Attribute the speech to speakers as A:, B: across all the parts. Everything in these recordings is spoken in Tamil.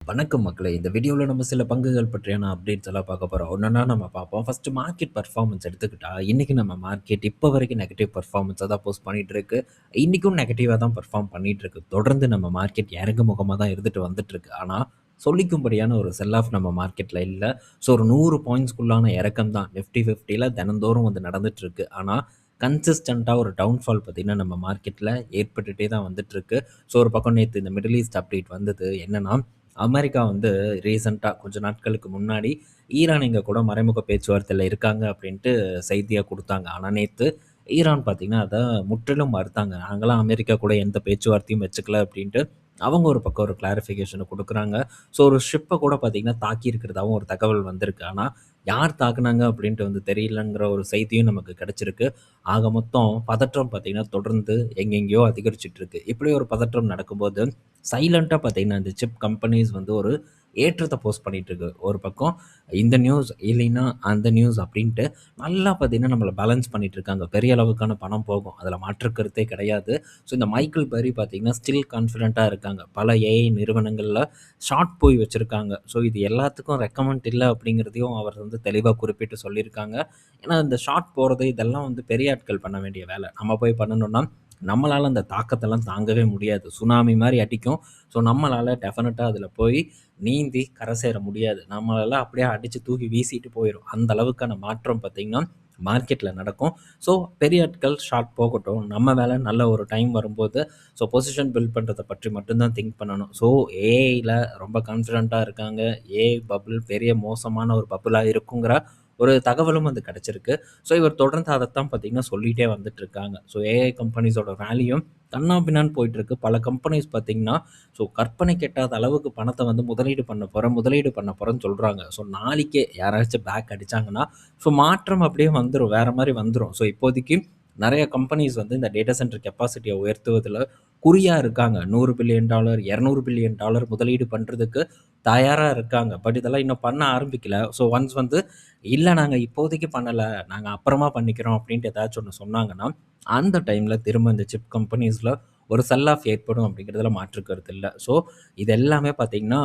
A: வணக்கம் மக்களே! இந்த வீடியோல நம்ம சில பங்குகள் பற்றியான அப்டேட்ஸ் எல்லாம் பார்க்க போறோம். ஒன்னொன்னா நம்ம பார்ப்போம். ஃபர்ஸ்ட்டு மார்க்கெட் பெர்ஃபார்மன்ஸ் எடுத்துக்கிட்டா, இன்னைக்கு நம்ம மார்க்கெட் இப்போ வரைக்கும் நெகட்டிவ் பெர்ஃபார்மன்ஸா தான் போஸ்ட் பண்ணிட்டு இருக்கு. இன்னைக்கும் நெகட்டிவா தான் பெர்ஃபார்ம் பண்ணிட்டு இருக்கு. தொடர்ந்து நம்ம மார்க்கெட் இறங்கு முகமா தான் இருந்துட்டு வந்துட்டு இருக்கு. ஆனா, சொல்லிக்கும்படியான ஒரு செல் ஆஃப் நம்ம மார்க்கெட்ல இல்ல. ஸோ ஒரு 100 பாயிண்ட்ஸ்க்குள்ளான இறக்கம் தான் நிஃப்டி 50ல தினந்தோறும் வந்து நடந்துட்டு இருக்கு. ஆனா, கன்சிஸ்டன்ட்டா ஒரு டவுன்ஃபால் பார்த்தீங்கன்னா, நம்ம மார்க்கெட்ல ஏற்பட்டுட்டே தான் வந்துட்டு இருக்கு. ஸோ ஒரு பக்கம் நேத்து இந்த மிடில் ஈஸ்ட் அப்டேட் வந்தது. என்னன்னா, அமெரிக்கா வந்து ரீசென்ட்டா கொஞ்ச நாட்களுக்கு முன்னாடி ஈரான் எங்க கூட மறைமுக பேச்சுவார்த்தையில இருக்காங்க அப்படின்ட்டு செய்தியா குடுத்தாங்க. ஆனா நேத்து ஈரான் பார்த்தீங்கன்னா, அத முற்றிலும் மறுத்தாங்க. நாங்கலாம் அமெரிக்கா கூட எந்த பேச்சுவார்த்தையும் வச்சுக்கல அப்படின்ட்டு அவங்க ஒரு பக்கம் ஒரு கிளாரிஃபிகேஷன குடுக்குறாங்க. ஸோ ஒரு ஷிப்ப கூட பார்த்தீங்கன்னா, தாக்கியிருக்கிறதாவும் ஒரு தகவல் வந்திருக்கு. ஆனா யார் தாக்குனாங்க அப்படின்ட்டு வந்து தெரியலங்கிற ஒரு செய்தியும் நமக்கு கிடைச்சிருக்கு. ஆக மொத்தம் பதற்றம் பார்த்தீங்கன்னா, தொடர்ந்து எங்கெங்கேயோ அதிகரிச்சுட்டு இருக்கு. இப்படி ஒரு பதற்றம் நடக்கும்போது சைலன்ட்டா பார்த்தீங்கன்னா, இந்த சிப் கம்பெனிஸ் வந்து ஒரு ஏற்றத்த போஸ்ட் பண்ணிட்டு இருக்கு. ஒரு பக்கம் இந்த நியூஸ் இல்லைன்னா அந்த நியூஸ் அப்படின்ட்டு நல்லா பார்த்தீங்கன்னா, நம்மள பேலன்ஸ் பண்ணிட்டு இருக்காங்க. பெரிய அளவுக்கான பணம் போகும். அதில மாற்று கருத்தே கிடையாது. ஸோ இந்த மைக்கேல் பெர்ரி பார்த்தீங்கன்னா, ஸ்டில் கான்ஃபிடென்ட்டா இருக்காங்க. பல ஏஐ நிறுவனங்கள்ல ஷார்ட் போய் வச்சிருக்காங்க. ஸோ இது எல்லாத்துக்கும் ரெக்கமெண்ட் இல்ல அப்படிங்கிறதையும் அவர் வந்து தெளிவா குறிப்பிட்டு சொல்லியிருக்காங்க. ஏன்னா இந்த ஷார்ட் போறது இதெல்லாம் வந்து பெரிய ஆட்கள் பண்ண வேண்டிய வேலை. நம்ம போய் பண்ணணும்னா நம்மளால அந்த தாக்கத்தெல்லாம் தாங்கவே முடியாது. சுனாமி மாரி அடிக்கும். ஸோ நம்மளால டெஃபினட்டா அதில போய் நீந்தி கரை சேர முடியாது. நம்மளால அப்படியே அடிச்சு தூக்கி வீசிட்டு போயிரும். அந்த அளவுக்கான மாற்றம் பார்த்தீங்கன்னா, மார்க்கெட்ல நடக்கும். ஸோ பெரிய ஆட்கள் ஷார்ட் போகட்டும். நம்ம வேலை நல்ல ஒரு டைம் வரும்போது ஸோ பொசிஷன் பில்ட் பண்றத பற்றி மட்டும் தான் திங்க் பண்ணணும். ஸோ ஏஐல ரொம்ப கான்ஃபிடென்ட்டா இருக்காங்க. ஏஐ பபிள் பெரிய மோசமான ஒரு பபிளா இருக்குங்கிற ஒரு தகவலும் வந்து கிடைச்சிருக்கு. ஸோ இவர் தொடர்ந்து அதத்தான் பார்த்தீங்கன்னா சொல்லிட்டே வந்துட்டு இருக்காங்க. ஸோ ஏஐ கம்பெனிஸோட வேல்யூ கன்னாபின்னான்னு போயிட்டுருக்கு. பல கம்பெனிஸ் பார்த்தீங்கன்னா, ஸோ கற்பனை கெட்டாத அளவுக்கு பணத்த வந்து முதலீடு பண்ண போறேன்னு சொல்றாங்க. ஸோ நாளைக்கே யாராச்சும் பேக் அடிச்சாங்கன்னா, ஸோ மாற்றம் அப்படியே வந்துரும். வேற மாரி வந்துரும். ஸோ இப்போதைக்கு நெறைய கம்பெனிஸ் வந்து இந்த டேட்டா சென்டர் கெப்பாசிட்டிய உயர்த்துவதில குறியா இருக்காங்க. $100 பில்லியன், $200 பில்லியன் முதலீடு பண்றதுக்கு தயாரா இருக்காங்க. பட் இதெல்லாம் இன்னும் பண்ண ஆரம்பிக்கல. ஸோ ஒன்ஸ் வந்து இல்ல நாங்க இப்போதைக்கு பண்ணல. நாங்க அப்புறமா பண்ணிக்கிறோம் அப்டின்ட்டு ஏதாச்சும் ஒண்ணு சொன்னாங்கன்னா, அந்த டைம்ல திரும்ப இந்த சிப் கம்பெனிஸ்ல ஒரு செல் ஆஃப் ஏற்படும் அப்டிங்கிறதுல மாற்று கருத்து இல்ல. ஸோ இது எல்லாமே பார்த்தீங்கன்னா,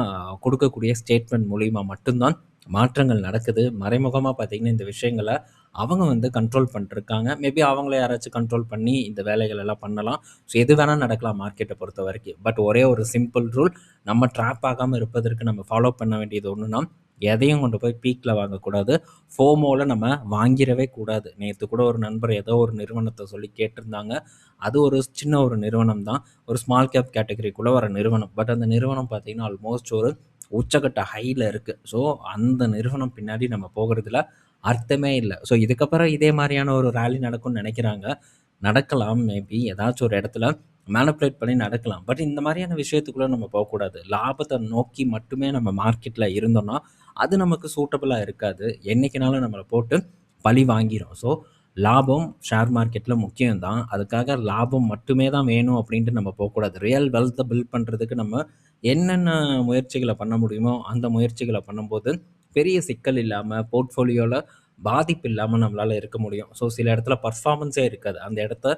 A: குடுக்கக்கூடிய ஸ்டேட்மெண்ட் மூலியமா மட்டும் தான் மாற்றங்கள் நடக்குது. மறைமுகமா பார்த்தீங்கன்னா, இந்த விஷயங்கள அவங்க வந்து கண்ட்ரோல் பண்ணிட்டுருக்காங்க. மேபி அவங்கள யாராச்சும் கண்ட்ரோல் பண்ணி இந்த வேலைகள் எல்லாம் பண்ணலாம். ஸோ எது வேணா நடக்கலாம் மார்க்கெட்ட பொறுத்தவரைக்கும். பட் ஒரே ஒரு சிம்பிள் ரூல் நம்ம ட்ராப் ஆகாம இருப்பதற்கு நம்ம ஃபாலோ பண்ண வேண்டியது ஒண்ணுன்னா, எதையும் கொண்டு போய் பீக்ல வாங்கக்கூடாது. ஃபோமோல நம்ம வாங்கிரவே கூடாது. நேத்து கூட ஒரு நண்பர் ஏதோ ஒரு நிறுவனத்த சொல்லி கேட்டிருந்தாங்க. அது ஒரு சின்ன ஒரு நிறுவனம் தான். ஒரு ஸ்மால் கேப் கேட்டகரிக்குள்ள வர நிறுவனம். பட் அந்த நிறுவனம் பார்த்தீங்கன்னா, ஆல்மோஸ்ட் ஒரு உச்சக்கட்ட ஹைல இருக்கு. ஸோ அந்த நிறுவனம் பின்னாடி நம்ம போகறதுல அர்த்தமே இல்ல. ஸோ இதுக்கப்புறம் இதே மாரியான ஒரு ராலி நடக்கும்னு நெனைக்கிறாங்க. நடக்கலாம் மேபி ஏதாச்சும் ஒரு இடத்துல மேனிபுலேட் பண்ணி நடக்கலாம். பட் இந்த மாரியான விஷயத்துக்குள்ள நம்ம போக்கூடாது. லாபத்த நோக்கி மட்டுமே நம்ம மார்க்கெட்ல இருந்தோம்னா, அது நமக்கு சூட்டபிளா இருக்காது. என்னைக்குனாலும் நம்மள போட்டு பழி வாங்கிரும். ஸோ லாபம் ஷேர் மார்க்கெட்ல முக்கியம் தான். அதுக்காக லாபம் மட்டுமே தான் வேணும் அப்டின்ட்டு நம்ம போக்கூடாது. ரியல் வெல்த்த பில்ட் பண்றதுக்கு நம்ம என்னென்ன முயற்சிகள பண்ண முடியுமோ, அந்த முயற்சிகள பண்ணும்போது, பெரிய சிக்கல் இல்லாம போர்ட்ஃபோலியோல பாதிப்பு இல்லாம நம்மளால இருக்க முடியும். ஸோ சில இடத்துல பெர்ஃபார்மன்ஸே இருக்காது. அந்த இடத்த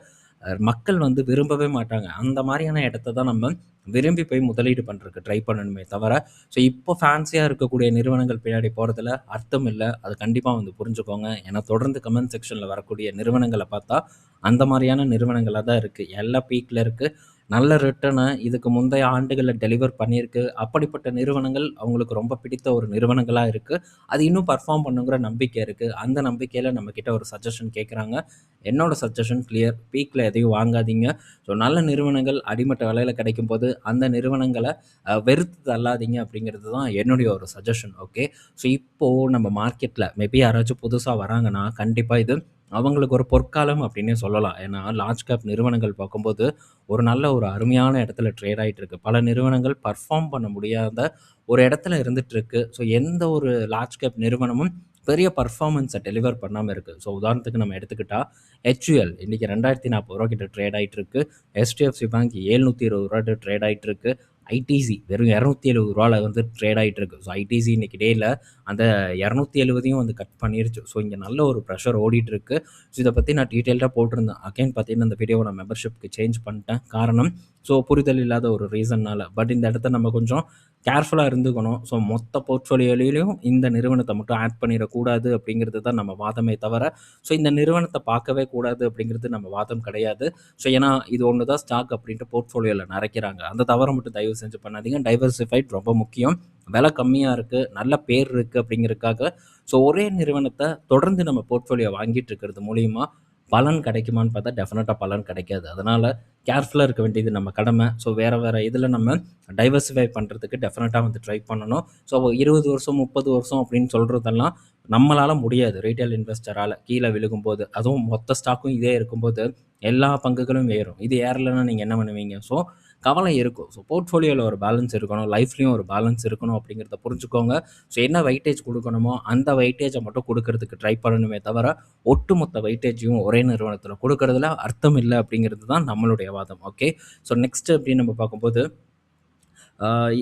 A: மக்கள் வந்து விரும்பவே மாட்டாங்க. அந்த மாரியான இடத்த தான் நம்ம விரும்பி போய் முதலீடு பண்றதுக்கு ட்ரை பண்ணணுமே தவிர, ஸோ இப்போ ஃபேன்சியா இருக்கக்கூடிய நிறுவனங்கள் பின்னாடி போறதுல அர்த்தம் இல்ல. அது கண்டிப்பா வந்து புரிஞ்சுக்கோங்க. ஏன்னா தொடர்ந்து கமெண்ட் செக்ஷன்ல வரக்கூடிய நிறுவனங்கள பார்த்தா, அந்த மாரியான நிறுவனங்களா தான் இருக்கு. எல்லாம் பீக்ல இருக்கு. நல்ல ரிட்டர்ன இதுக்கு முந்தைய ஆண்டுகள்ல டெலிவர் பண்ணியிருக்கு. அப்படிப்பட்ட நிறுவனங்கள் அவங்களுக்கு ரொம்ப பிடித்த ஒரு நிறுவனங்களா இருக்கு. அது இன்னும் பெர்ஃபார்ம் பண்ணுங்கிற நம்பிக்கை இருக்கு. அந்த நம்பிக்கையில நம்மகிட்ட ஒரு சஜஷன் கேட்குறாங்க. என்னோட சஜஷன் கிளியர். பீக்ல எதையும் வாங்காதீங்க. ஸோ நல்ல நிறுவனங்கள் அடிமட்ட விலையில கிடைக்கும்போது, அந்த நிறுவனங்கள வெறுத்து தள்ளாதீங்க அப்படிங்கிறது தான் என்னுடைய ஒரு சஜஷன். ஓகே. ஸோ இப்போ நம்ம மார்க்கெட்ல மேபி யாராச்சும் புதுசா வராங்கன்னா, கண்டிப்பா இது அவங்களுக்கு ஒரு பொற்காலம் அப்படின்னே சொல்லலாம். ஏன்னா லார்ஜ் கேப் நிறுவனங்கள் பார்க்கும்போது, ஒரு நல்ல ஒரு அருமையான இடத்துல ட்ரேட் ஆயிட்டு இருக்கு. பல நிறுவனங்கள் பெர்ஃபார்ம் பண்ண முடியாத ஒரு இடத்துல இருந்துட்டு இருக்கு. ஸோ எந்த ஒரு லார்ஜ் கேப் நிறுவனமும் பெரிய பெர்ஃபார்மன்ஸ டெலிவர் பண்ணாம இருக்கு. ஸோ உதாரணத்துக்கு நம்ம எடுத்துக்கிட்டா HUL இன்னைக்கு ரூ. 2040 கிட்ட ட்ரேட் ஆயிட்டு இருக்கு. HDFC பேங்க் ரூ. 720 ட்ரேட் ஆயிட்டு இருக்கு. ஐடிசி வெறும் ரூ. 270 வந்து ட்ரேட் ஆயிட்டு இருக்கு. ஸோ ஐடிசி இன்னைக்கு டேல அந்த 270யும் வந்து கட் பண்ணிருச்சு. ஸோ இங்க நல்ல ஒரு பிரஷர் ஓடிட்டு இருக்கு. ஸோ இத பத்தி நான் டீட்டெயில்டா போட்டிருந்தேன். அகைன் பார்த்தீங்கன்னா, இந்த வீடியோவ நான் மெம்பர்ஷிப்க்கு சேஞ்ச் பண்ணிட்டேன். காரணம் ஸோ புரிதல் இல்லாத ஒரு ரீசன்னால. பட் இந்த இடத்த நம்ம கொஞ்சம் கேர்ஃபுல்லா இருந்துக்கணும். ஸோ மொத்த போர்ட்ஃபோலியோலயும் இந்த நிறுவனத்த மட்டும் ஆட் பண்ணிறக்கூடாது அப்படிங்கிறது தான் நம்ம வாதமே தவிர, ஸோ இந்த நிறுவனத்த பார்க்கவே கூடாது அப்படிங்கிறது நம்ம வாதம் கிடையாது. ஸோ ஏன்னா இது ஒண்ணு தான் ஸ்டாக் அப்படின்ட்டு போர்ட்ஃபோலியோல நெறைக்கிறாங்க. அந்த தவற மட்டும் தயவு செஞ்சு பண்ணாதீங்க. டைவர்சிஃபைட் ரொம்ப முக்கியம். விலை கம்மியா இருக்கு, நல்ல பேர் இருக்கு அப்படிங்கிறதுக்காக, ஸோ ஒரே நிறுவனத்த தொடர்ந்து நம்ம போர்ட்ஃபோலியோ வாங்கிட்டு இருக்கிறது மூலியமா பலன் கிடைக்குமான்னு பார்த்தா டெஃபினட்டா பலன் கிடைக்காது. அதனால கேர்ஃபுல்லா இருக்க வேண்டியது நம்ம கடமை. ஸோ வேற வேற இதில நம்ம டைவர்சிஃபை பண்றதுக்கு டெஃபினட்டா வந்து ட்ரை பண்ணணும். ஸோ 20 வருஷம், 30 வருஷம் அப்படின்னு சொல்றதெல்லாம் நம்மளால முடியாது. ரீட்டெயில் இன்வெஸ்டரால கீழ விழுகும்போது. அதுவும் மொத்த ஸ்டாக்கும் இதே இருக்கும்போது, எல்லா பங்குகளும் ஏறும். இது ஏறலன்னா நீங்க என்ன பண்ணுவீங்க? ஸோ கவலை இருக்கும். ஸோ போர்ட்ஃபோலியோல ஒரு பேலன்ஸ் இருக்கணும். லைஃப்லயும் ஒரு பேலன்ஸ் இருக்கணும் அப்படிங்கிறத புரிஞ்சுக்கோங்க. ஸோ என்ன வெயிட்டேஜ் குடுக்கணுமோ, அந்த வெயிட்டேஜ மட்டும் குடுக்கறதுக்கு ட்ரை பண்ணணுமே தவிர, ஒட்டுமொத்த வெயிட்டேஜையும் ஒரே நிறுவனத்தில குடுக்கறதுல அர்த்தம் இல்ல அப்படிங்கிறது தான் நம்மளுடைய வாதம். ஓகே. ஸோ நெக்ஸ்ட் அப்படின்னு நம்ம பார்க்கும்போது,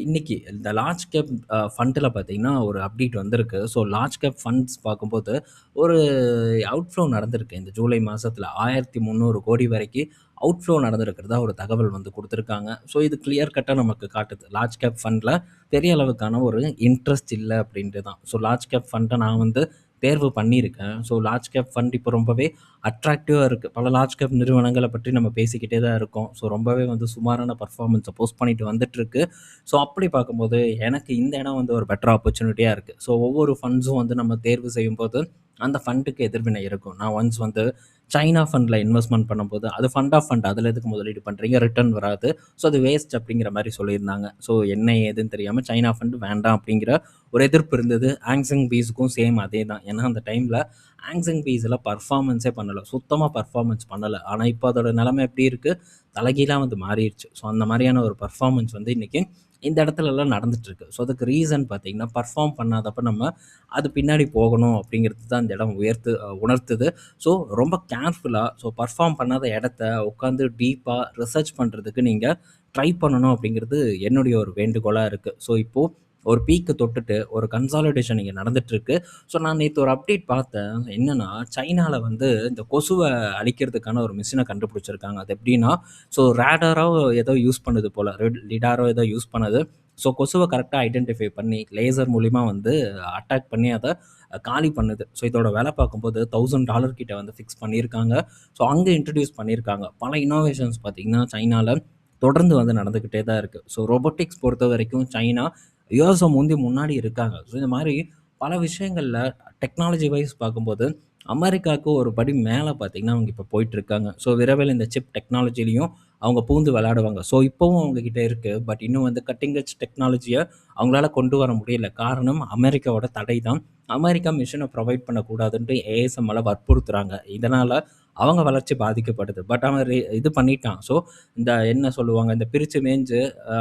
A: இன்னைக்கு இந்த லார்ஜ் கேப் ஃபண்டுல பார்த்தீங்கன்னா, ஒரு அப்டேட் வந்திருக்கு. ஸோ லார்ஜ் கேப் ஃபண்ட்ஸ் பார்க்கும்போது, ஒரு அவுட்ஃப்ளோ நடந்திருக்கு. இந்த ஜூலை மாசத்துல 1300 கோடி வரைக்கும் அவுட்ஃப்ளோ நடந்திருக்கிறதா ஒரு தகவல் வந்து குடுத்துருக்காங்க. ஸோ இது கிளியர் கட்டா நமக்கு காட்டுது. லார்ஜ் கேப் ஃபண்ட்ல பெரிய அளவுக்கான ஒரு இன்ட்ரெஸ்ட் இல்ல அப்படின்ட்டு தான். ஸோ லார்ஜ் கேப் ஃபண்ட நான் வந்து தேர்வு பண்ணியிருக்கேன். ஸோ லார்ஜ் கேப் ஃபண்ட் இப்போ ரொம்பவே அட்ராக்டிவா இருக்கு. பல லார்ஜ் கேப் நிறுவனங்கள பற்றி நம்ம பேசிக்கிட்டே தான் இருக்கோம். ஸோ ரொம்பவே வந்து சுமாரான பெர்ஃபார்மன்ஸ போஸ்ட் பண்ணிட்டு வந்துட்டுருக்கு. ஸோ அப்படி பார்க்கும்போது எனக்கு இந்த இடம் வந்து ஒரு பெட்டர் ஆப்பர்ச்சுனிட்டியா இருக்கு. ஸோ ஒவ்வொரு ஃபண்ட்ஸும் வந்து நம்ம தேர்வு செய்யும்போது, அந்த ஃபண்டுக்கு எதிர்வினை இருக்கும். நான் ஒன்ஸ் வந்து சைனா ஃபண்ட்ல இன்வெஸ்ட்மென்ட் பண்ணும்போது, அது ஃபண்ட் ஆஃப் ஃபண்ட் அதில எதுக்கு முதலீடு பண்றீங்க? ரிட்டர்ன் வராது. ஸோ அது வேஸ்ட் அப்படிங்கிற மாரி சொல்லியிருந்தாங்க. ஸோ என்ன ஏதுன்னு தெரியாம சைனா ஃபண்ட் வேண்டாம் அப்படிங்கிற ஒரு எதிர்ப்பு இருந்தது. ஆங்சங் பீஸுக்கும் சேம் அதே தான். ஏன்னா அந்த டைம்ல ஆங்சங் பீஸ்ல பெர்ஃபார்மன்ஸே பண்ணல. சுத்தமா பெர்ஃபார்மன்ஸ் பண்ணல. ஆனா இப்ப அதோட நிலைமை எப்படி இருக்கு? தலைகீழா வந்து மாறிருச்சு. ஸோ அந்த மாரியான ஒரு பெர்ஃபார்மன்ஸ் வந்து இன்னைக்கு இந்த இடத்துலலாம் நடந்துட்டு இருக்கு. ஸோ அதுக்கு ரீசன் பார்த்தீங்கன்னா, பெர்ஃபார்ம் பண்ணாதப்ப நம்ம அது பின்னாடி போகணும் அப்படிங்கிறது தான் இந்த இடம் உணர்த்துது. ஸோ ரொம்ப கேர்ஃபுல்லா ஸோ பெர்ஃபார்ம் பண்ணாத இடத்த உட்காந்து டீப்பா ரிசர்ச் பண்றதுக்கு நீங்க ட்ரை பண்ணணும் அப்படிங்கிறது என்னுடைய ஒரு வேண்டுகோளா இருக்கு. ஸோ இப்போ ஒரு பீக்க தொட்டுட்டு ஒரு கன்சாலிடேஷன் இங்க நடந்துட்டு இருக்கு. ஸோ நான் நேத்து ஒரு அப்டேட் பார்த்தேன். என்னன்னா, சைனால வந்து இந்த கொசுவ அழிக்கிறதுக்கான ஒரு மிஷின கண்டுபிடிச்சிருக்காங்க. அது எப்படின்னா, ஸோ ரேடாரோ ஏதோ யூஸ் பண்ணுது போல. லிடாரோ ஏதோ யூஸ் பண்ணுது. ஸோ கொசுவ கரெக்ட்டா ஐடென்டிஃபை பண்ணி லேசர் மூலியமா வந்து அட்டாக் பண்ணி அத காலி பண்ணுது. ஸோ இதோட விலை பார்க்கும்போது $1000 கிட்ட வந்து ஃபிக்ஸ் பண்ணியிருக்காங்க. ஸோ அங்க இன்ட்ரோடியூஸ் பண்ணியிருக்காங்க. பல இன்னோவேஷன்ஸ் பார்த்தீங்கன்னா, சைனால தொடர்ந்து வந்து நடந்துக்கிட்டே தான் இருக்கு. ஸோ ரொபோட்டிக்ஸ் பொறுத்தவரைக்கும் சைனா யுஎஸ்ஸ முன்னாடி இருக்காங்க. ஸோ இந்த மாரி பல விஷயங்கள்ல டெக்னாலஜி வைஸ் பார்க்கும்போது, அமெரிக்காவுக்கு ஒரு படி மேல பார்த்தீங்கன்னா, அவங்க இப்ப போயிட்டுருக்காங்க. ஸோ விரைவில் இந்த சிப் டெக்னாலஜிலயும் அவங்க பூந்து விளையாடுவாங்க. ஸோ இப்பவும் அவங்க கிட்ட இருக்கு. பட் இன்னும் வந்து கட்டிங் எட்ஜ் டெக்னாலஜிய அவங்களால கொண்டு வர முடியல. காரணம் அமெரிக்காவோட தடை தான். அமெரிக்கா மிஷின ப்ரொவைட் பண்ணக்கூடாதுன்ட்டு ஏஎஸ்எம்ல வற்புறுத்துறாங்க. இதனால அவங்க வளர்ச்சி பாதிக்கப்படுது. பட் அவன் இது பண்ணிட்டான். ஸோ இந்த என்ன சொல்லுவாங்க, இந்த பிரிச்சு மேய்ஞ்சு அ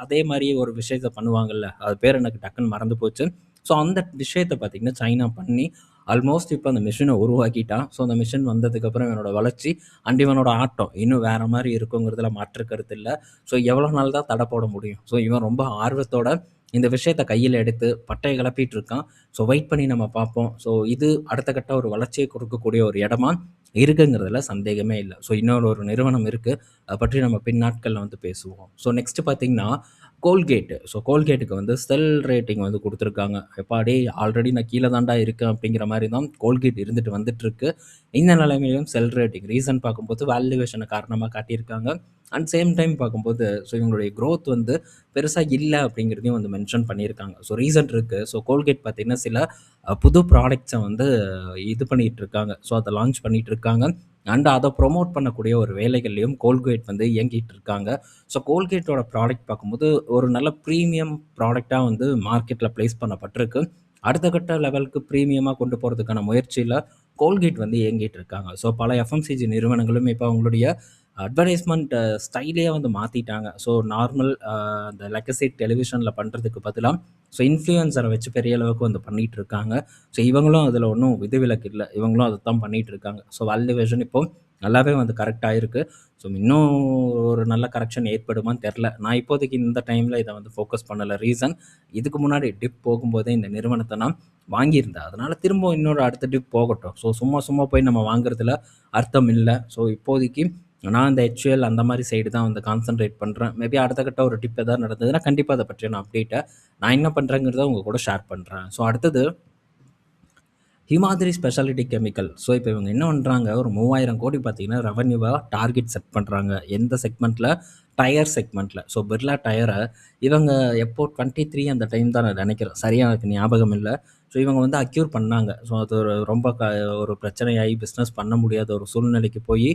A: அதே மாரி ஒரு விஷயத்த பண்ணுவாங்கல்ல. அது பேர் எனக்கு டக்குன்னு மறந்து போச்சு. ஸோ அந்த விஷயத்த பார்த்தீங்கன்னா, சைனா பண்ணி ஆல்மோஸ்ட் இப்ப அந்த மெஷின உருவாக்கிட்டான். ஸோ அந்த மெஷின் வந்ததுக்கப்புறம் இவனோட வளர்ச்சி அண்ட் இவனோட ஆட்டம் இன்னும் வேற மாரி இருக்குங்கிறதுல மாற்று கருத்து இல்ல. ஸோ எவ்வளோ நாள் தான் தடை போட முடியும்? ஸோ இவன் ரொம்ப ஆர்வத்தோட இந்த விஷயத்த கையில எடுத்து பட்டைய கிளப்பிட்டு இருக்கான். ஸோ வெயிட் பண்ணி நம்ம பார்ப்போம். ஸோ இது அடுத்த கட்ட ஒரு வளர்ச்சிய கொடுக்கக்கூடிய ஒரு இடமா இருக்குங்கிறதுல சந்தேகமே இல்ல. ஸோ இன்னொரு ஒரு நிறுவனம் இருக்கு. அத பற்றி நம்ம பின்னாட்கள்ல வந்து பேசுவோம். ஸோ நெக்ஸ்ட் பார்த்தீங்கன்னா, கோல்கேட். ஸோ கோல்கேட்டுக்கு வந்து செல் ரேட்டிங் வந்து குடுத்துருக்காங்க. "எப்பாடி ஆல்ரெடி நான் கீழ தான்டா இருக்கேன்" அப்படிங்கிற மாரி தான் கோல்கேட் இருந்துட்டு வந்துட்டுருக்கு. இந்த நிலைமையிலும் செல் ரேட்டிங் ரீசன் பார்க்கும்போது வேல்யூவேஷன காரணமா காட்டியிருக்காங்க. அண்ட் சேம் டைம் பார்க்கும்போது, ஸோ இவங்களுடைய குரோத் வந்து பெருசா இல்ல அப்படிங்கிறதையும் வந்து மென்ஷன் பண்ணியிருக்காங்க. ஸோ ரீசன் இருக்கு. ஸோ கோல்கேட் பார்த்தீங்கன்னா, சில புது ப்ராடக்ட்ஸ வந்து இது பண்ணிட்டு இருக்காங்க. ஸோ அத லான்ச் பண்ணிட்டு இருக்காங்க. அண்ட் அத ப்ரமோட் பண்ணக்கூடிய ஒரு வேலைகள்லயும் கோல்கேட் வந்து இயங்கிட்டு இருக்காங்க. ஸோ கோல்கேட்டோட ப்ராடக்ட் பார்க்கும்போது, ஒரு நல்ல பிரீமியம் ப்ராடக்ட்டா வந்து மார்க்கெட்ல பிளேஸ் பண்ணப்பட்டிருக்கு. அடுத்த கட்ட லெவலுக்கு பிரீமியமா கொண்டு போறதுக்கான முயற்சியில கோல்கேட் வந்து இயங்கிட்டு இருக்காங்க. ஸோ பல எஃப்எம்சிஜி நிறுவனங்களும் இப்ப அவங்களுடைய அட்வர்டைஸ்மென்ட் ஸ்டைலே வந்து மாத்திட்டாங்க. ஸோ நார்மல் அந்த லெகசி டெலிவிஷன்ல பண்றதுக்கு பதிலா, ஸோ இன்ஃப்ளூயன்சர வச்சு பெரிய அளவுக்கு வந்து பண்ணிட்டு இருக்காங்க. ஸோ இவங்களும் அதில ஒண்ணும் விதிவிலக்கு இல்ல. இவங்களும் அதத்தான் பண்ணிட்டு இருக்காங்க. ஸோ வேல்யூவேஷன் இப்போ நல்லாவே வந்து கரெக்ட் ஆயிருக்கு. ஸோ இன்னும் ஒரு நல்ல கரெக்ஷன் ஏற்படுமான்னு தெர்ல. நான் இப்போதைக்கு இந்த டைம்ல இத வந்து ஃபோக்கஸ் பண்ணல. ரீசன் இதுக்கு முன்னாடி டிப் போகும்போதே இந்த நிறுவனத்த நான் வாங்கியிருந்தேன். அதனால திரும்ப இன்னொரு அடுத்த டிப் போகட்டும். ஸோ சும்மா சும்மா போய் நம்ம வாங்குறதுல அர்த்தம் இல்ல. ஸோ இப்போதைக்கு நான் இந்த ஹெச்யூஎல் அந்த மாரி சைடு தான் வந்து கான்சன்ட்ரேட் பண்றேன். மேபி அடுத்த கட்ட ஒரு டிப் ஏதாவது நடந்ததுன்னா, கண்டிப்பா அத பற்றியான அப்டேட்ட நான் என்ன பண்றேங்கிறத உங்க கூட ஷேர் பண்றேன். ஸோ அடுத்தது ஹிமாத்ரி ஸ்பெஷாலிட்டி கெமிக்கல். ஸோ இப்போ இவங்க என்ன பண்றாங்க, ஒரு 3000 கோடி பார்த்தீங்கன்னா ரெவென்யூவா டார்கெட் செட் பண்றாங்க. எந்த செக்மெண்ட்ல? டயர் செக்மெண்ட்ல. ஸோ பிர்லா டயர இவங்க எப்போ 23 அந்த டைம் தான் நான் நெனைக்கிறேன். சரியா எனக்கு ஞாபகம் இல்ல. ஸோ இவங்க வந்து அக்யூர் பண்ணாங்க. ஸோ அது ஒரு ரொம்ப ஒரு பிரச்சனையாயி பிசினஸ் பண்ண முடியாத ஒரு சூழ்நிலைக்கு போயி,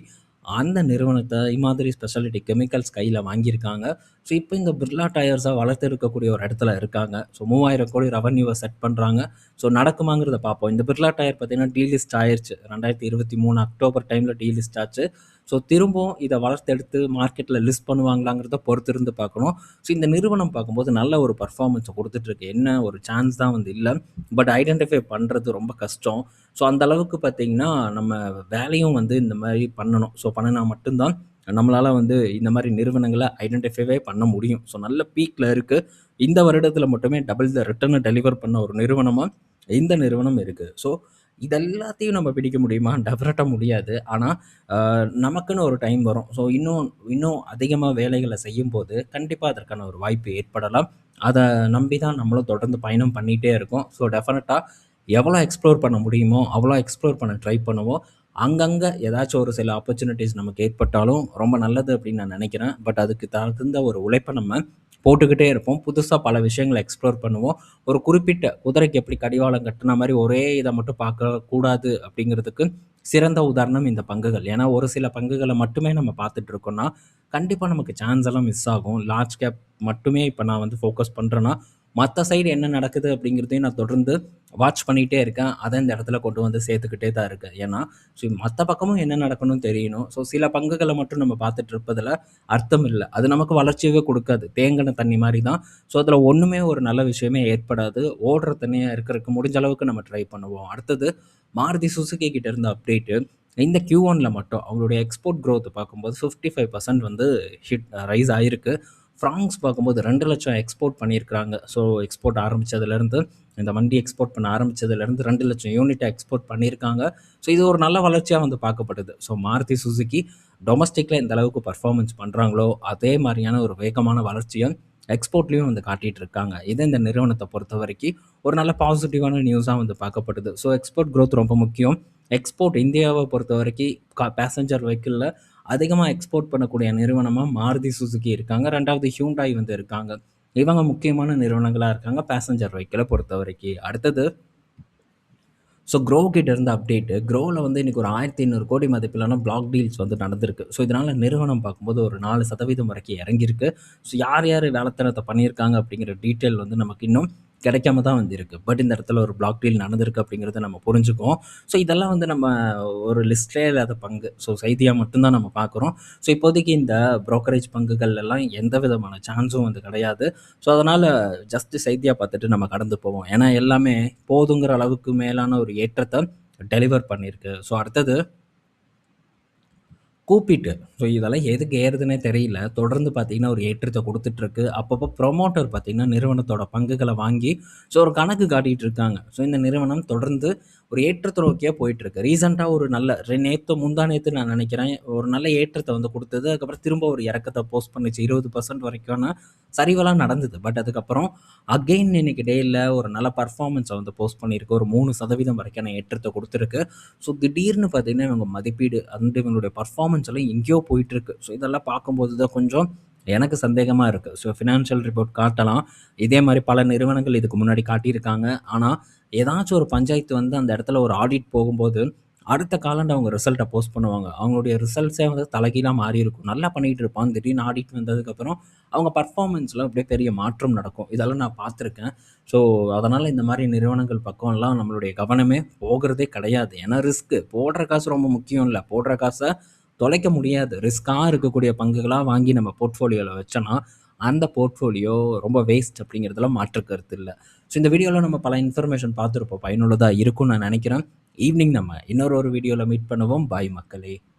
A: அந்த நிறுவனத்த இமாதிரி ஸ்பெஷாலிட்டி கெமிக்கல்ஸ் கையில வாங்கியிருக்காங்க. ஸோ இப்போ இந்த பிர்லா டயர்ஸ வளர்த்தெடுக்கக்கூடிய ஒரு இடத்துல இருக்காங்க. ஸோ 3000 கோடி ரெவென்யூவ செட் பண்றாங்க. ஸோ நடக்குமாங்கிறத பார்ப்போம். இந்த பிர்லா டயர் பார்த்தீங்கன்னா, டீலிஸ்ட் ஆயிருச்சு. 2023 அக்டோபர் டைம்ல டீலிஸ்ட் ஆச்சு. ஸோ திரும்பவும் இத வளர்த்தெடுத்து மார்க்கெட்ல லிஸ்ட் பண்ணுவாங்களாங்கிறத பொறுத்திருந்து பார்க்கணும். ஸோ இந்த நிறுவனம் பார்க்கும்போது நல்ல ஒரு பெர்ஃபார்மன்ஸ குடுத்துட்டுருக்கு. என்ன ஒரு சான்ஸ் தான் வந்து இல்ல. பட் ஐடென்டிஃபை பண்றது ரொம்ப கஷ்டம். ஸோ அந்த அளவுக்கு பார்த்தீங்கன்னா, நம்ம வேலையும் வந்து இந்த மாரி பண்ணணும். ஸோ பண்ணுனா மட்டும் தான் நம்மளால வந்து இந்த மாரி நிறுவனங்கள ஐடென்டிஃபைவே பண்ண முடியும். ஸோ நல்ல பீக்ல இருக்கு. இந்த வருடத்தில மட்டுமே டபுள் த ரிட்டர்ன டெலிவர் பண்ண ஒரு நிறுவனமா இந்த நிறுவனம் இருக்கு. ஸோ இது எல்லாத்தையும் நம்ம பிடிக்க முடியுமா? டெஃபினட்டா முடியாது. ஆனா, அ நமக்குன்னு ஒரு டைம் வரும். ஸோ இன்னும் இன்னும் அதிகமா வேலைகள செய்யும்போது, கண்டிப்பா அதற்கான ஒரு வாய்ப்பு ஏற்படலாம். அத நம்பி தான் நம்மளும் தொடர்ந்து பயணம் பண்ணிட்டே இருக்கோம். ஸோ டெஃபினட்டா எவ்வளோ எக்ஸ்ப்ளோர் பண்ண முடியுமோ, அவ்வளோ எக்ஸ்ப்ளோர் பண்ண ட்ரை பண்ணுவோம். அங்கங்க ஏதாச்சும் ஒரு சில ஆப்பர்ச்சுனிட்டீஸ் நமக்கு ஏற்பட்டாலும் ரொம்ப நல்லது அப்படின்னு நான் நெனைக்கிறேன். பட் அதுக்கு தகுந்த ஒரு உழைப்ப நம்ம போட்டுக்கிட்டே இருப்போம். புதுசா பல விஷயங்கள எக்ஸ்ப்ளோர் பண்ணுவோம். ஒரு குறிப்பிட்ட குதிரைக்கு எப்படி கடிவாளம் கட்டுன மாரி ஒரே இத மட்டும் பார்க்கக்கூடாது அப்படிங்கிறதுக்கு சிறந்த உதாரணம் இந்த பங்குகள். ஏன்னா, ஒரு சில பங்குகள மட்டுமே நம்ம பார்த்துட்டு இருக்கோம்னா, கண்டிப்பா நமக்கு சான்ஸ் எல்லாம் மிஸ் ஆகும். லார்ஜ் கேப் மட்டுமே இப்ப நான் வந்து ஃபோக்கஸ் பண்றேன்னா, மத்த சைடு என்ன நடக்குது அப்படிங்கிறதையும் நான் தொடர்ந்து வாட்ச் பண்ணிட்டே இருக்கேன். அத இந்த இடத்துல கொண்டு வந்து சேர்த்துக்கிட்டே தான் இருக்கேன். ஏன்னா, மத்த பக்கமும் என்ன நடக்கணும்னு தெரியணும். ஸோ சில பங்குகள மட்டும் நம்ம பார்த்துட்டு இருப்பதுல அர்த்தம் இல்ல. அது நமக்கு வளர்ச்சியவே குடுக்காது. தேங்குன தண்ணி மாரி தான். ஸோ அதில ஒண்ணுமே ஒரு நல்ல விஷயமே ஏற்படாது. ஓடுற தண்ணியா இருக்கறக்கு முடிஞ்ச அளவுக்கு நம்ம ட்ரை பண்ணுவோம். அடுத்தது மாருதி சுசுகி கிட்ட இருந்த அப்டேட்டு. இந்த Q1ல மட்டும் அவங்களுடைய எக்ஸ்போர்ட் குரோத் பார்க்கும்போது 55% வந்து ரைஸ் ஆயிருக்கு. ஃப்ராங்ஸ் பார்க்கும்போது 2,00,000 எக்ஸ்போர்ட் பண்ணியிருக்கிறாங்க. ஸோ எக்ஸ்போர்ட் ஆரம்பிச்சதுலேருந்து இந்த வண்டி எக்ஸ்போர்ட் பண்ண ஆரம்பிச்சதுலேருந்து 2,00,000 யூனிட்ட எக்ஸ்போர்ட் பண்ணியிருக்காங்க. ஸோ இது ஒரு நல்ல வளர்ச்சியா வந்து பார்க்கப்படுது. ஸோ மாருதி சுசுகி டொமஸ்டிக்ல எந்த அளவுக்கு பெர்ஃபார்மன்ஸ் பண்றாங்களோ, அதே மாரியான ஒரு வேகமான வளர்ச்சிய எக்ஸ்போர்ட்லயும் வந்து காட்டிட்டு இருக்காங்க. இது இந்த நிறுவனத்த பொறுத்தவரைக்கு ஒரு நல்ல பாசிட்டிவான நியூஸா வந்து பார்க்கப்படுது. ஸோ எக்ஸ்போர்ட் குரோத் ரொம்ப முக்கியம். எக்ஸ்போர்ட் இந்தியாவ பொறுத்தவரைக்கு பேசஞ்சர் வெஹிக்கிள்ல அதிகமா எக்ஸ்போர்ட் பண்ணக்கூடிய நிறுவனமா மாருதி சுசுகி இருக்காங்க. 2வது ஹியூண்டாய் வந்து இருக்காங்க. இவங்க முக்கியமான நிறுவனங்களா இருக்காங்க பேசஞ்சர் வெஹிக்கிள பொறுத்தவரைக்கு. அடுத்தது க்ரோ கிட்ட இருந்த அப்டேட்டு. க்ரோல வந்து இன்னைக்கு ஒரு 1,800 கோடி மதிப்பிலான பிளாக் டீல்ஸ் வந்து நடந்திருக்கு. இதனால நிறுவனம் பார்க்கும்போது ஒரு 4% வரைக்கும் இறங்கியிருக்கு. யார் யார் வேலைத்தனத்த பண்ணியிருக்காங்க அப்படிங்கிற டீட்டெயில் வந்து நமக்கு இன்னும் கிடைக்காம தான் வந்து இருக்கு. பட் இந்த இடத்துல ஒரு பிளாக் டீல் நடந்திருக்கு அப்படிங்கிறத நம்ம புரிஞ்சுக்குவோம். இதெல்லாம் வந்து நம்ம ஒரு லிஸ்ட்லயே இல்லாத பங்கு. செய்தியா மட்டும் தான் நம்ம பார்க்குறோம். இப்போதைக்கு இந்த புரோக்கரேஜ் பங்குகள் எல்லாம் எந்த விதமான சான்ஸும் வந்து கிடையாது. அதனால ஜஸ்ட் செய்தியா பார்த்துட்டு நம்ம கடந்து போவோம். ஏன்னா எல்லாமே போதுங்கிற அளவுக்கு மேலான ஒரு ஏற்றத்த டெலிவர் பண்ணியிருக்கு. அடுத்தது கூப்பிட்டு இதெல்லாம் எதுக்கு ஏறுதுன்னே தெரியல. தொடர்ந்து பார்த்தீங்கன்னா, ஒரு ஏற்றத்த குடுத்துட்டுருக்கு. அப்பப்போ ப்ரமோட்டர் பார்த்தீங்கன்னா, நிறுவனத்தோட பங்குகள வாங்கி ஒரு கணக்கு காட்டிட்டு இருக்காங்க. இந்த நிறுவனம் தொடர்ந்து ஒரு ஏற்றத்த நோக்கியே போயிட்டுருக்கு. ரீசென்ட்டா ஒரு நல்ல நேத்தோ முந்தா நேத்து நான் நெனைக்கிறேன், ஒரு நல்ல ஏற்றத்த வந்து குடுத்தது. அதுக்கப்புறம் திரும்ப ஒரு இறக்கத்த போஸ்ட் பண்ணுச்சு. 20% வரைக்கான சரிவெல்லாம் நடந்தது. பட் அதுக்கப்புறம் அகைன் இன்னைக்கு டேல ஒரு நல்ல பெர்ஃபார்மன்ஸ வந்து போஸ்ட் பண்ணியிருக்கு. ஒரு 3% வரைக்கான ஏற்றத்த குடுத்துருக்கு. திடீர்னு பார்த்தீங்கன்னா, இவங்க மதிப்பீடு அண்ட் இவங்களுடைய பெர்ஃபார்மன்ஸ் எல்லாம் எங்கேயோ போயிட்டுருக்கு. இதெல்லாம் பார்க்கும்போது தான் கொஞ்சம் எனக்கு சந்தேகமா இருக்கு. ஃபினான்ஷியல் ரிப்போர்ட் காட்டலாம். இதே மாரி பல நிறுவனங்கள் இதுக்கு முன்னாடி காட்டியிருக்காங்க. ஆனா, ஏதாச்சும் ஒரு பஞ்சாயத்து வந்து அந்த இடத்துல ஒரு ஆடிட் போகும்போது, அடுத்த காலாண்டு அவங்க ரிசல்ட்ட போஸ்ட் பண்ணுவாங்க. அவங்களுடைய ரிசல்ட்ஸே வந்து தலைகீழா மாறியிருக்கும். நல்லா பண்ணிட்டு இருப்பான். திடீர்னு ஆடிட் வந்ததுக்கப்புறம் அவங்க பெர்ஃபார்மன்ஸ்ல அப்படியே பெரிய மாற்றம் நடக்கும். இதெல்லாம் நான் பார்த்துருக்கேன். ஸோ, அதனால இந்த மாரி நிறுவனங்கள் பக்கம்லாம் நம்மளுடைய கவனமே போகுறதே கிடையாது. ஏன்னா ரிஸ்க்கு. போடுற காசு ரொம்ப முக்கியம் இல்ல. போடுற காச தொலைக்க முடியாது. ரிஸ்க்கா இருக்கக்கூடிய பங்குகளா வாங்கி நம்ம போர்ட்ஃபோலியோல வச்சோன்னா, அந்த போர்ட்ஃபோலியோ ரொம்ப வேஸ்ட் அப்படிங்கிறதுல மாற்று கருத்து இல்ல. இந்த வீடியோல நம்ம பல இன்ஃபர்மேஷன் பார்த்துருப்போம். பயனுள்ளதா இருக்கும்னு நான் நெனைக்கிறேன். ஈவினிங் நம்ம இன்னொரு வீடியோல மீட் பண்ணுவோம். பாய் மக்களே!